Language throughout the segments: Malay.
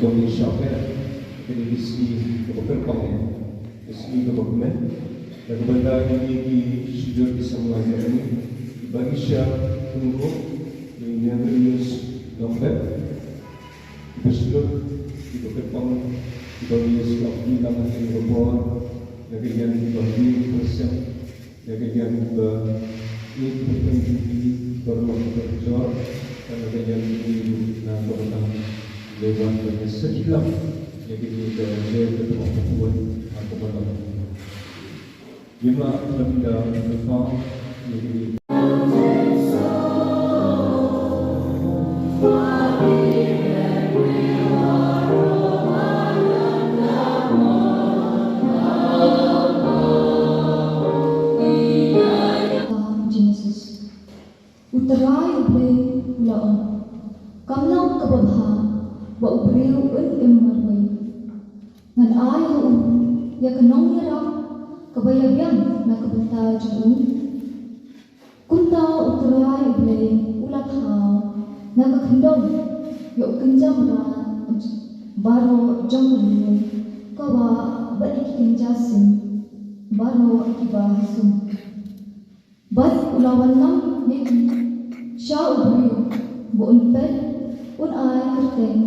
Bagi Syafir, jadi isi keberkong, isi keberkong, dan kepada ini sudah bisa mengajar ini bagi Syafir tunggu ini yang rilis dompet, berseluruh di keberkong, bagi Syafir di tangan yang berbor, bagi yang bagi persen, bagi yang ini berpenjudi berlaku berjor, dan bagi yang ini nak bertang Dewan bagi sekitar jadi kita jadi perempuan atau badan. Jumlah benda besar jadi Genesis. Uterai ublay laon. Kamlang kababha wa ubreu un immarway. Ngan ayaw ya kanong yarap kabayabyan na kabantay dyan. Kunta uterai ublay ulat haw na kakandong ya ukanjam ran baro jangkul kawa balik kinjasim baro akibahasum. Bat ulawan lang niti siya ubreu buon pet un ay kerteng.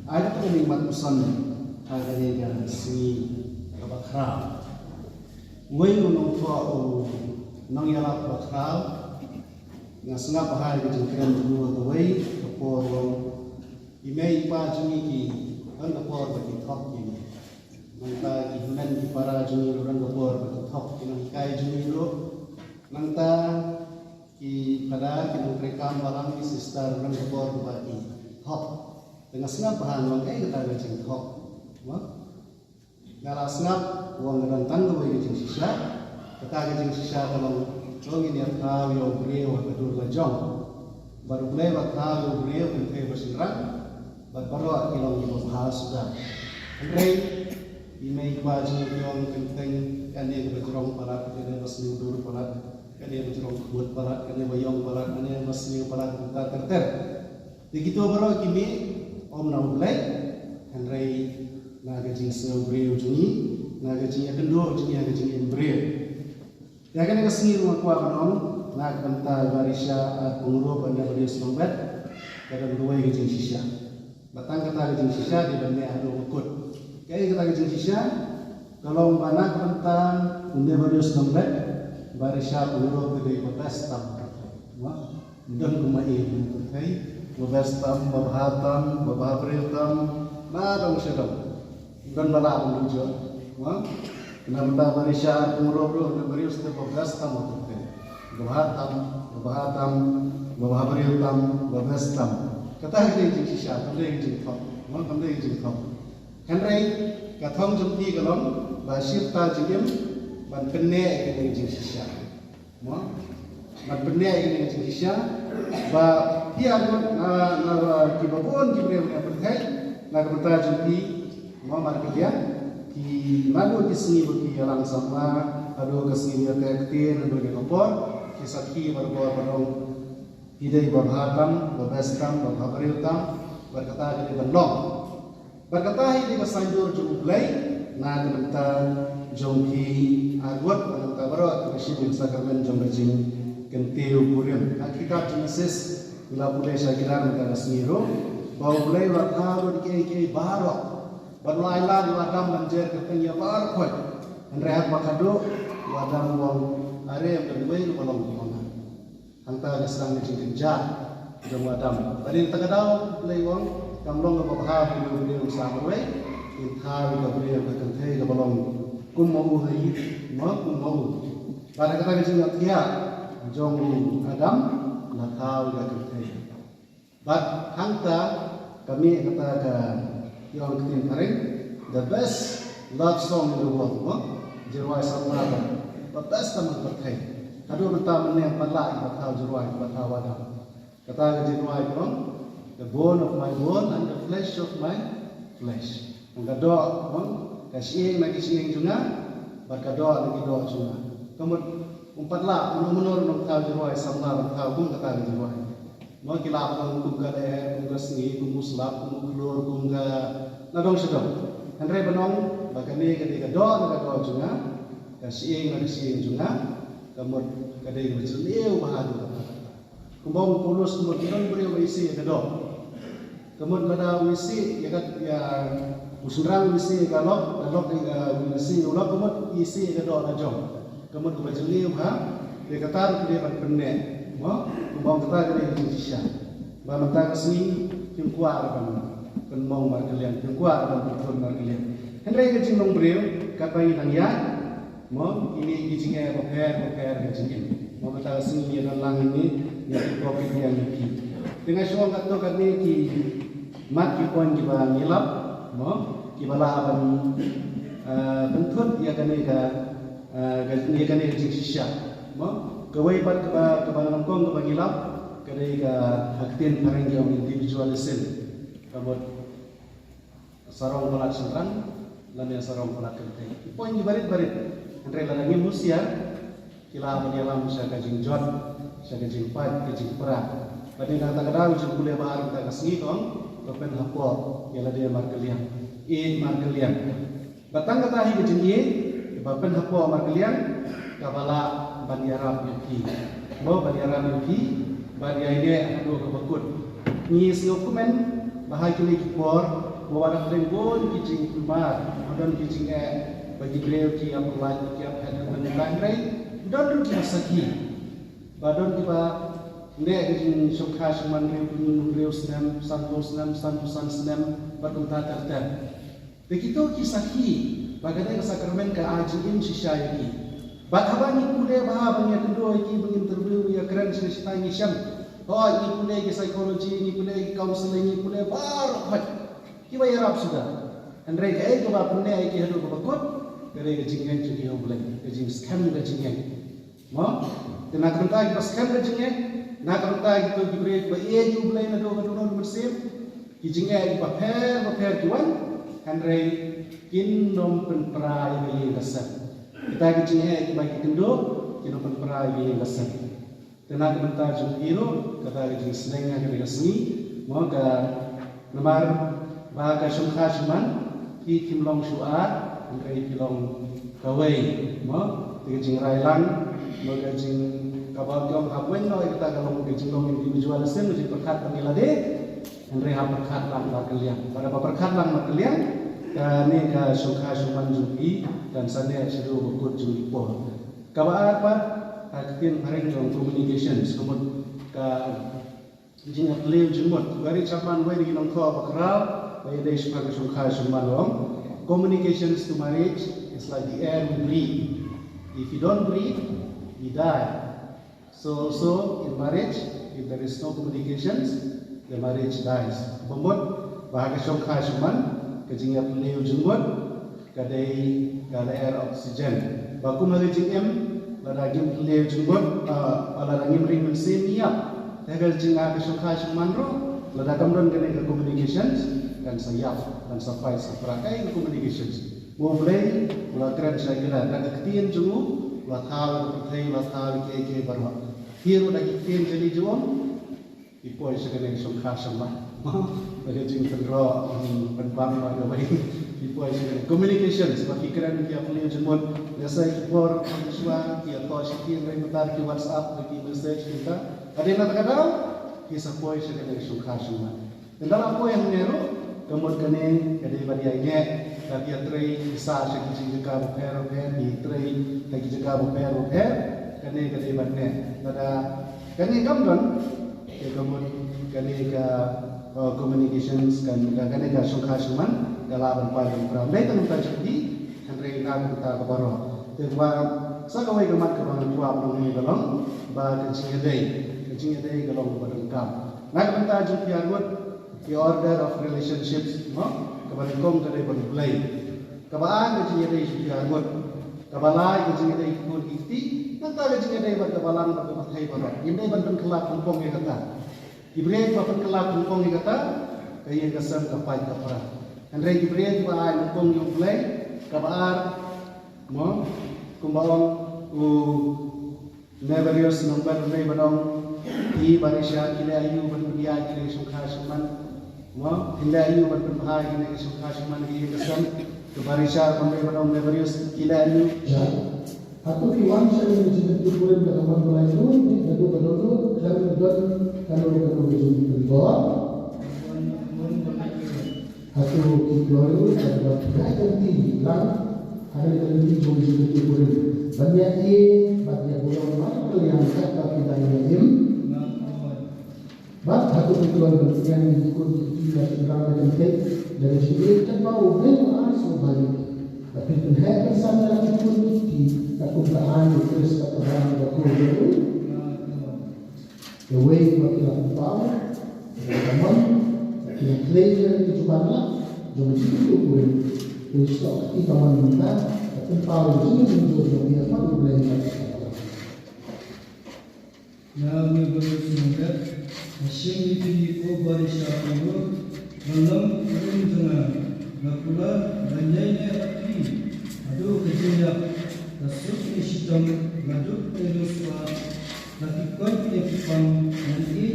Ada penikmat usan harganya yang si bakral. Wei unong tua o nang yalap bakral nga sengap bahaya ke jengkiran berdua tu wei kapor imei pa jungi ki an kapor bagi top ini. Nangta ki hunan ki para jungi orang kapor bagi top nang kai jungi lo nangta ki pada ki rekam barang ki sister orang kapor bagi top. Dengan senap bahan wang kita ngajeng tok, wah, ngala senap wang rantang tu bagi jeng sisa, kita ngajeng sisa kalau ini kau yang beriau kedur lajong, baru mulai kau yang beriau untuk bersenang, baru kilong kita bahas sudah. Andai ini baju yang penting kan dia berjurong parat, kan dia masih udur parat, kan dia berjurong kuat parat, kan dia bayong parat, kan dia masih parat kita terter. Begitu baru kini Om Naulai, Henry Nagajing Sebrio Jungi, Nagajing Kedua Jungi Nagajing Embrio. Ya kan yang kesini rumah kuat Om, Nag Banta Barisha Penguruh Banda Beliau Selombet, kadang dua Gajing Sisha. Batang kata Gajing Sisha di Banda Adu Ukut. Kayak kata Gajing Sisha, kalau Banak Banta Banda Beliau Selombet, Barisha Penguruh Kedai Kota Stam. dan kumai berkai babestam babhatam babhabritam na dong sedang dan malam menuju namda marisha umroh na barius te babestam berkai babhatam babhabritam babestam kata hari ini sisa kembali ke jengkau kembali ke jengkau henry kathong jumpi kalom basir ta jigim ban penne ke jeng sisa ban penne ke jeng sisa ba pia na ki babon ki bre na berkai na kata jumpi mar kerja ki malu ki sini bagi alang sama ado kesini tektin ado ke kopor ki sakhi berbor barong hidai babhatam babestam babhabritam berkata jadi benlong berkata ini kesanjur jumplai na kata jongki agwat kata barat kesim sakramen jongjing kentiu purim hakikat Genesis bila pulai syakiran kata semiro bahwa pulai waktu di barok berlailah di wadam banjir ketengnya barkoi henrehat makado wadam wong are berdua kolong mana hanta kesang jing kenjat jong wadam tadi tagadau pulai wong kamlong ke bahar di samwe inthar ke beliau ke kentai ke balong kumau hai kumau pada kata kecil dia jong adam nakau ke kentai but hanta kami kata ke yang ketin paring the best love song in the world jirwai sallallahu the best taman berkai kadu bertaman yang palak bakal jirwai bakal wadam kata ke jirwai kong the bone of my bone and the flesh of my flesh. Mengado, kasih lagi siang juga, berkado lagi doa juga. Kemudian umpatlah menurut tahu jeruai sama tahu pun kata jeruai. Mau kilap kum kade, kum kasih, kum muslap, kum keluar, kum ke nadong sedang. Henry benong, bagani ketika doa juga, kasih lagi siang juga. Kemudian kade berjeliu bahagia. Kumbang pulus kemudian beliau berisi kedok. Kemudian pada misi ya kat ya usunrang misi galok misi ulok kemudian isi kedok najong. Kemudian berjeli dia kata dia berpendek. Kumbang kata dia Indonesia. Bamta kesini tim kuat kan mau markelian tim kuat dan betul markelian. Henry kecing nong beliau kat bayi tangya. Ini kecingnya boker kecingnya. Mau kata kesini dan lang ini yang kopi yang ini. Dengan syuang kata kami ki mat ki pon ki ba ngilap ki bala aban bentut ya kani ka ya kani ka sisya kawai pat ka ba nongkong ka ba ngilap kani ka haktin parang yang individualism kabut sarong balak sentran lan yang sarong balak kente pon ki barit andre lan ngi musia kila ban yalam sa ka jingjot sa ka jingpat ka jingpra pada kata kadang jeng kuliah bahar kita kasih kong kepen hapor yang ada markelian markelian batang kata hi kejengye kepen hapor markelian kabala bandiarab yuki mau bandiarab yuki bandiaide adu kebekut ni dokumen bahai kili kipor bawa trembon kijing kumar modon kijing bagi beliau ki apa lagi ki apa dan lain-lain don ki sakhi badon kiba Nek kejing sokha seman reu senam santusan senam bertentang terten. Begitu kisahki bagaimana kesakramen ke ajin sisayani. Bakhabani kuliah bahabanya kedua iki menginterview ya keren cerita ini syam. Oh ini kuliah ke psikologi, ini kuliah ke counseling, ini kuliah barat. Kiba yarap sudah. Andre ke ba punya iki hadu ko bakot kare kejing yang jadi boleh kejing scam kejing. Mo tenak rentang pas scam kejing nak rentang itu diberi bayi jumlah na do kadon bersih kijingnya baper kiwan kanrei kinom penperai bayi gasan kita kijingnya bagi kendo kinom penperai bayi gasan tenak rentang jumhiro kata kijing senengnya kali resmi mau ke nomor bahagia sungkha cuman ki kimlong syuar kanrei kilong kawai mau kijing railang mau kijing kabal jom hapwen no kita kalau kejing long individual sen uji perkat pangilade Henry ha perkat lang bakalian pada perkat lang bakalian kani ka sukha suman jupi dan sane seru bukut jupi po kabar apa haktin haring jong communications kemudian jing at liu jumot gari chapan way di nong kho bakra by the shpag shukha shumalom. Communications to marriage is like the air we breathe. If you don't breathe, we die. So also in marriage, if there is no communications, the marriage dies. Bomot bahaga shukha shuman kajing at liu jumot kadai kala air oxygen. Bakum lagi jing em laragim liu jumot laragim ring mensemia. Tegal jinga ke shukha shuman ro ladakam don kene ke communications dan sayap dan sampai saperakai ke communications. Mulai ulakran saya kira dan ketiin jungu lathal perthai lathal ke barwa. Hiru lagi ketiin jadi juam ipoi sekene shukha shuman. Bagi jing pendro penbang pada baik ipoi sekene communications bagi keren dia punya jumut biasa ipor manusia dia tahu sikin rai mutar ki WhatsApp bagi message kita. Ada yang kadang kisah poin sekali shukha shuman. Dan dalam poin meneru kemudian kene kadai badi aine tapi atrai kisah sekali jaga buper di trai lagi jaga buper kene kadai badne. Pada kene kamdon kemudian kene ka communications kan kene ka shukha shuman dalam paling pram. Dai tang ta jadi andre na kita kabaro. Tewa sakawai gamat kabangan tua prong dalam ba kecing dai kecing dai galong badengkam. Nak benta jumpa arut the order of relationships no kabarengkom kadai badulai. Kabaan kecing dai jumpa arut kabalai kecing dai kun ikti nanta kecing dai bad kabalan bad mathai barot. Indai banten kelak kumpong ye kata. Ibrahim bapan kelak kumpong ye kata kaya kasam kapai kapara. Andre Ibrahim ba ay kumpong yung play kabaar mo kumbawang never use number may banong di barisya kila ayu ban biya kila shukha shuman mo kila ayu ban bahag kila shukha shuman gi kasam to barisya ban banong never use kila ayu Aku kiwan saya menjadi tujuan dalam mulai itu, itu betul dan betul kalau menjadi bawah. Aku kiwan itu adalah belajar tinggi lang ada di dalam tujuan tujuan. Banyak banyak orang mana yang kata kita ini. Bab aku kiwan yang ikut tidak terang dan dari sini tak mau memang asal tapi penhakan sana lagi pun di kekumpulan terus kekumpulan berkumpul. The way kita tahu, teman, kita belajar itu juga lah, jangan itu pun. Terus kita meminta, tapi tahu ini menjadi dia apa belajar. Now we go to Sumber. Asyik itu barisya itu malam kerana nakula banjainya api adu kejaya tasuk isitam ngaduk teruswa nakikon ekipang nanti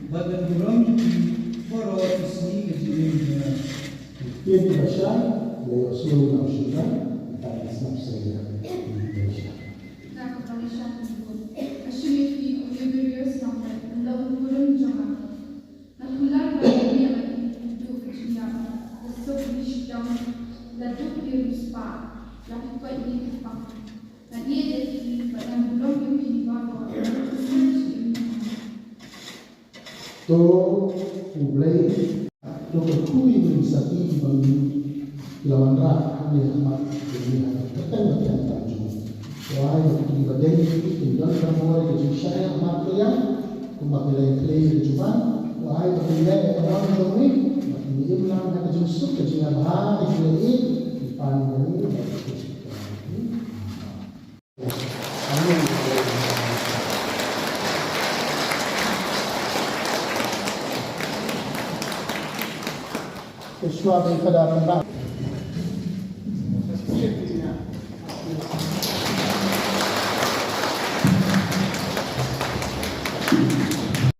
badan burung poro isni kejaya Dia dibaca oleh seluruh manusia dan Islam saya Indonesia. To mulai to berkui mengisati bagi lawan rak kami amat dunia tertembak yang tajam. Wahai di badan itu tinggal semua di saya amat yang kembali lagi cuma wahai bagi orang ini ini bilang ada justru kejian bahaya ini di pandang ini. Amin. Suatu keadaan tak.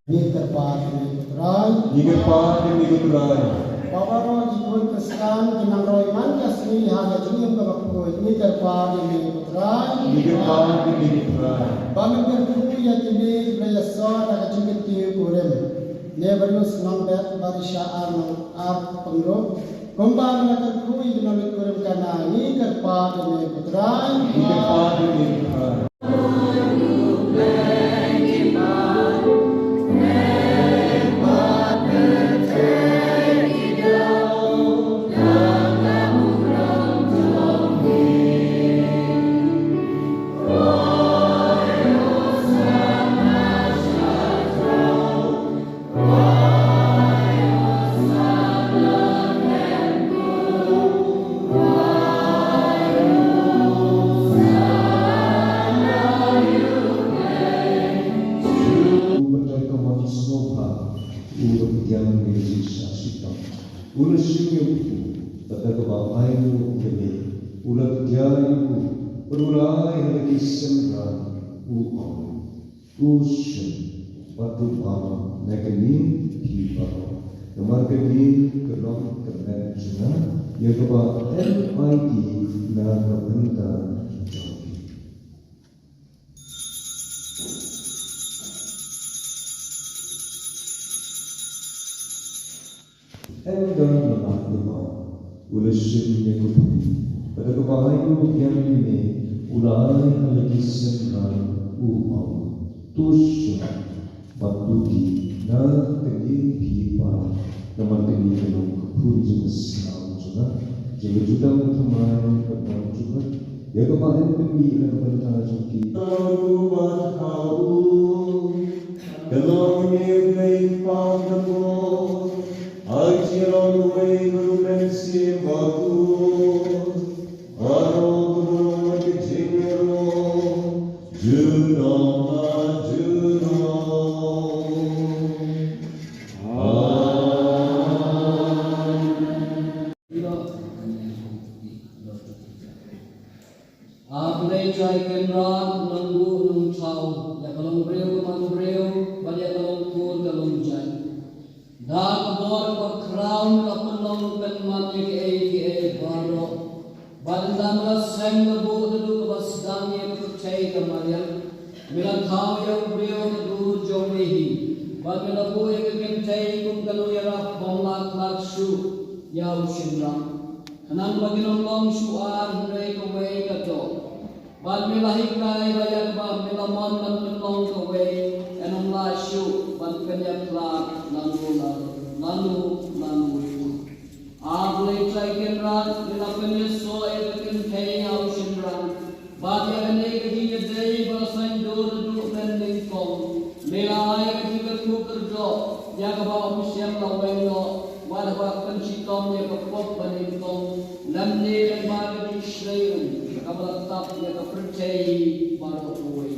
Ini terpakai terai. Jika pakai minggu terai. Pawaro jikun kesekan jenang roy manjas ni haga jingim kabakku. Ini terpakai minggu terai. Jika pakai minggu terai. Bami berkuku ya tini belasor haga jingim tiu kurem. Neverus nombet barisya ar pengro kumbang nak kui dinamik kurem kana ni kerpa demi putrai Jika pakai minggu terai. berbelaju berulai lagi semran usun batu bawah negeri hiba nomor kedua kelong kerana juga ya keba MIT na kebentar Elda nama ulashin yekuti pada kebahayu yang ini ulai lagi semran tus batuki na tegi pipa nama tegi kelong puji senang juga jadi juga teman ketemu juga ya kebahayu tegi na kebentar juga buat kau kelong yang panggung Ajiran way berumensi bagus, arong jingero, junoma juno. Aglay chay kenra nanggu nung chau, ya kalong breu man breu, balik kalong kur kalong jay. Dak bor ko crown kapulong pen mati ke baro bandam la sang bu du bas dam ye ko chai kamariam milan thaw ya brio du jome hi bal mila bu ye ken chai kum kalu ya ra bongla klak shu ya ushindra kanan bagin long shu ar hrei ko we ka to bal mila hi kai bayak ba mila mon man long ko we enong la shu ban ken ya klak lalu aglay chay kenran nilapen so ekin thay aushinran bagi ane kadi day balasan dur du pending kong mela ay kadi kerku kerjo ya kaba ofisyal laweno wala ba pensitom ya kapok banin kong lamne lembaga di shreyan kabala tap ya kapercay baro kuway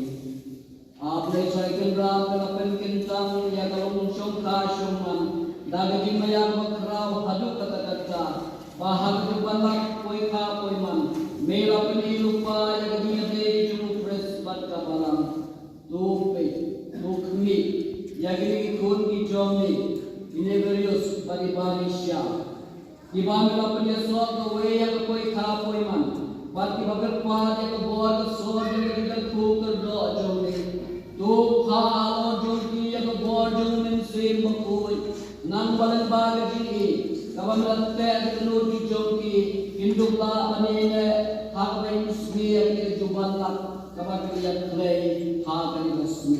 aglay chay kenran nilapen kintang ya kalong syong kasyuman Daging mayang makraw haduk kata-kata bahag balak koi ka koi man mela penilu pa yang dia de juru pres bat kabalang tupe tukmi yang ini kun ki jomi ini berius bagi manusia di bawah mela so ka we yang koi ka koi man bat ki bagar pa yang buat so yang kita ku kerdo jomi tu ka alo jomi yang buat jomi sim makoi nang balan baga ji kawan latte telur di jongki induk la manene hak bain smi yang juban la kawan lihat clay hak ni resmi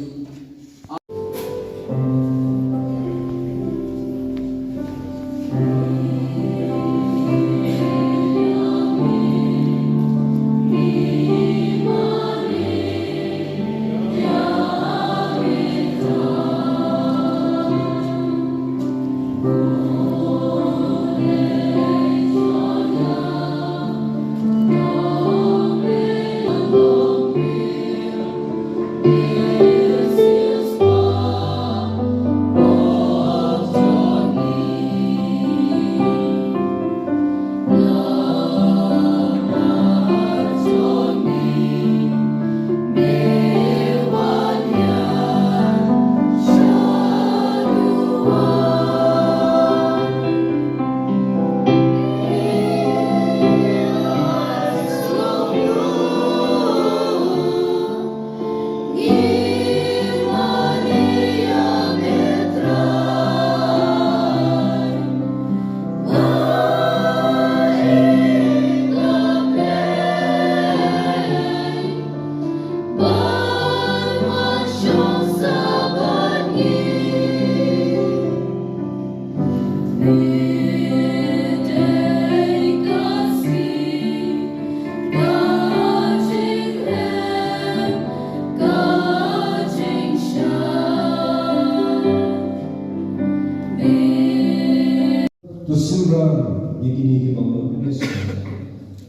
Tusimran yekini ke bangun Yesus.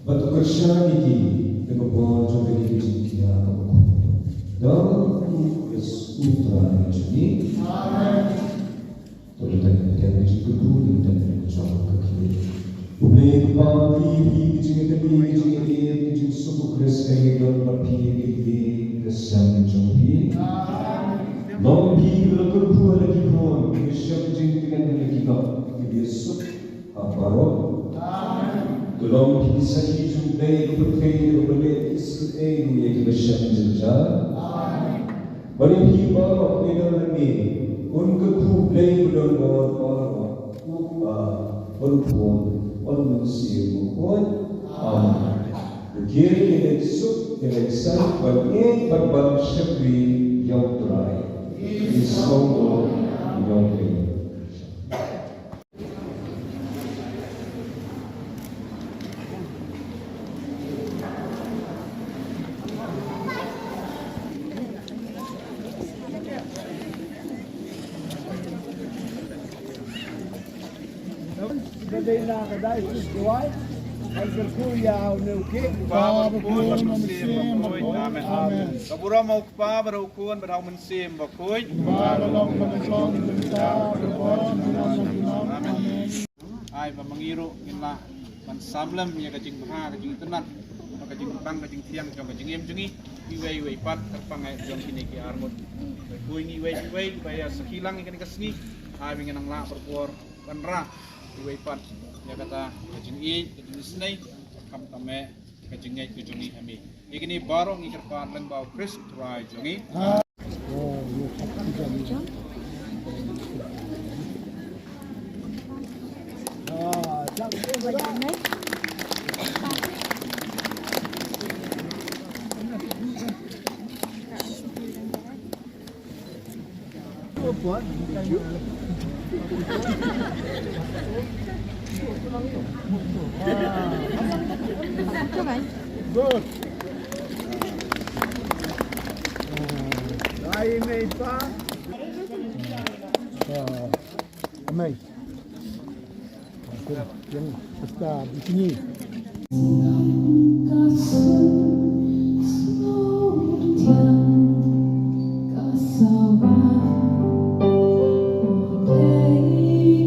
Batu kerja ini dengan buat jodoh ini jikia kamu. Dan Yesus putra ini. Amen. Tuhan dan juga Tuhan dan jauh kekiri. Ubli kepala ini jikia kekiri jikia jikia Kris ay don mapili kasang jompi. Nompi lakupu lagi pun Krisyam jingtingan lagi kau Yesus aparo. Tolong bisa dijumpai berkait berbalik Israel yang Krisyam jengja. Bagi hiba ina lagi unkepu play bedon bawah bawah upa berpun manusia bukan. Kiri kiri sub kiri san bagi berbang syabri yang terai. Isongo yang ini. لدينا غداء الجوال الكركوية ونوكي بابا بكون مسيم آمين Kabura mau pa berukun berhau mensim bakuy. Amin. Ay pamangiru kinlah pansamlam ya kajing baha kajing tenan kajing bang kajing tiang kajing em jengi iwei pat terpangai jong kini ki armut. Kuy iwei baya sekilang ikan kesni ay ngenang la berkuor panra iwei pat ya kata kajing kajing snai kam tame kajing ngai kujungi kami. Ikini barong ikerpan lang bau Chris try jongi. Good. Lain ni pa. Amai. Yang besar di sini. Kasih kaya cinta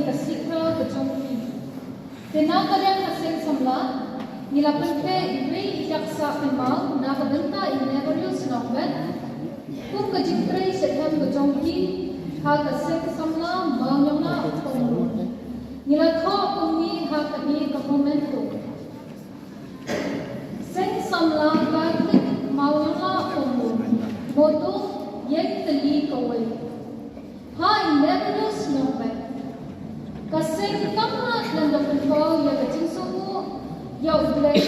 kasikra kejongki. Tena kadang kasing samla, nila penpe ibri jaksa pemal, na kadenta inevarius nokbet, kum kejikrai sedhan kejongki, ha kasing samla maunyona utpongru. Nila tho kumi ha kani kakomento. Sing samla kaklik maunyona utpongru, moto yek teli kawai. Ha inevarius nokbet. Kasing kamrat lang dapat kau ya kecing semua ya ublay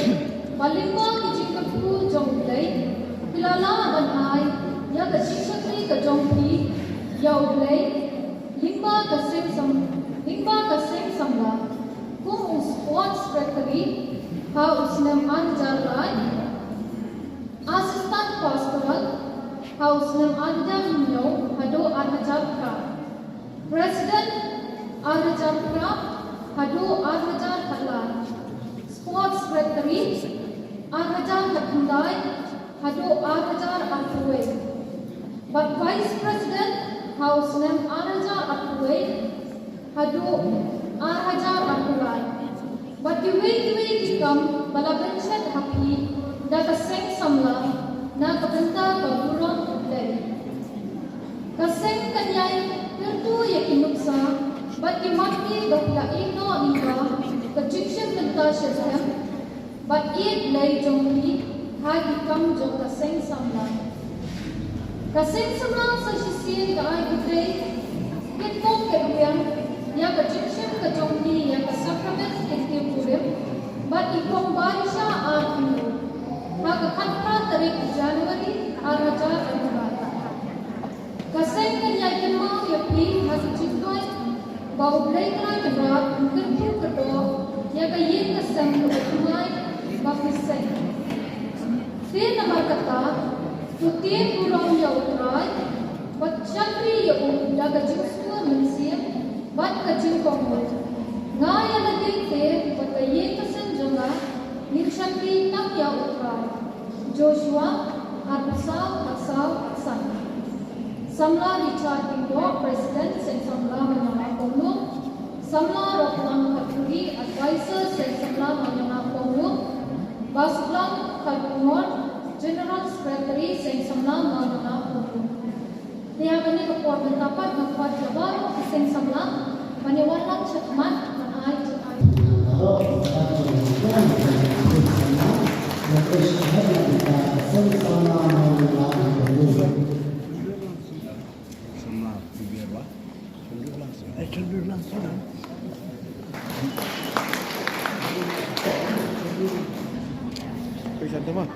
palimba kecing kepu jong ublay pilala dan ai ya kecing sekali ke jongki ya ublay limba kasing samla kum sports secretary ha usnam anjar lai asistan pastoral ha usnam anjar myo hado anjar ka president Arhajar Pra, Hadu Arhajar Hatlan, Sports Secretary, Arhajar Hatundai, Hadu Arhajar Athuwe. But Vice President, House Name Arhajar Athuwe, Hadu Arhajar Athulai. But kiwi kikam balabenset happy, da kaseng samla, na kabenta kaburong day. Kaseng kanyay, pertu yakinuksa, but you must be the ino inga, the Egyptian Pinta Shazam, but it lay jongli, had become jong the same samla. The same samla such as seen the eye today, get folk at Wian, ya the Egyptian the jongli, ya the sacraments get the Purim, but if from Barisha are ino, have a Katra Tarik January, Araja and Murata. The same can Yakima, your plea has a chiptoy. Bau mereka keberat kerja kedua, ya gaya kesem kebetulan bafisai. Tiada nama kata, tutin kurang jauh terai, bat cakri ya jaga jingsu mensiam, bat kajing kongol. Ngaya lagi ter, bat gaya kesem jonga, nin cakri tak ya terai. Joshua, Arusau, Aksan. Samla Richard Kimbo, President, and Samla Manana Kongo. Samla Roklam Khaturi, Advisor, and Samla Manana Kongo. Basuklam Khatungor, General Secretary, and Samla Manana Kongo. They have any report with Tapat, Nakwat Jabaro, and Samla, Maniwalan Chatman, and I to I. Cendur langsung. Bisa teman.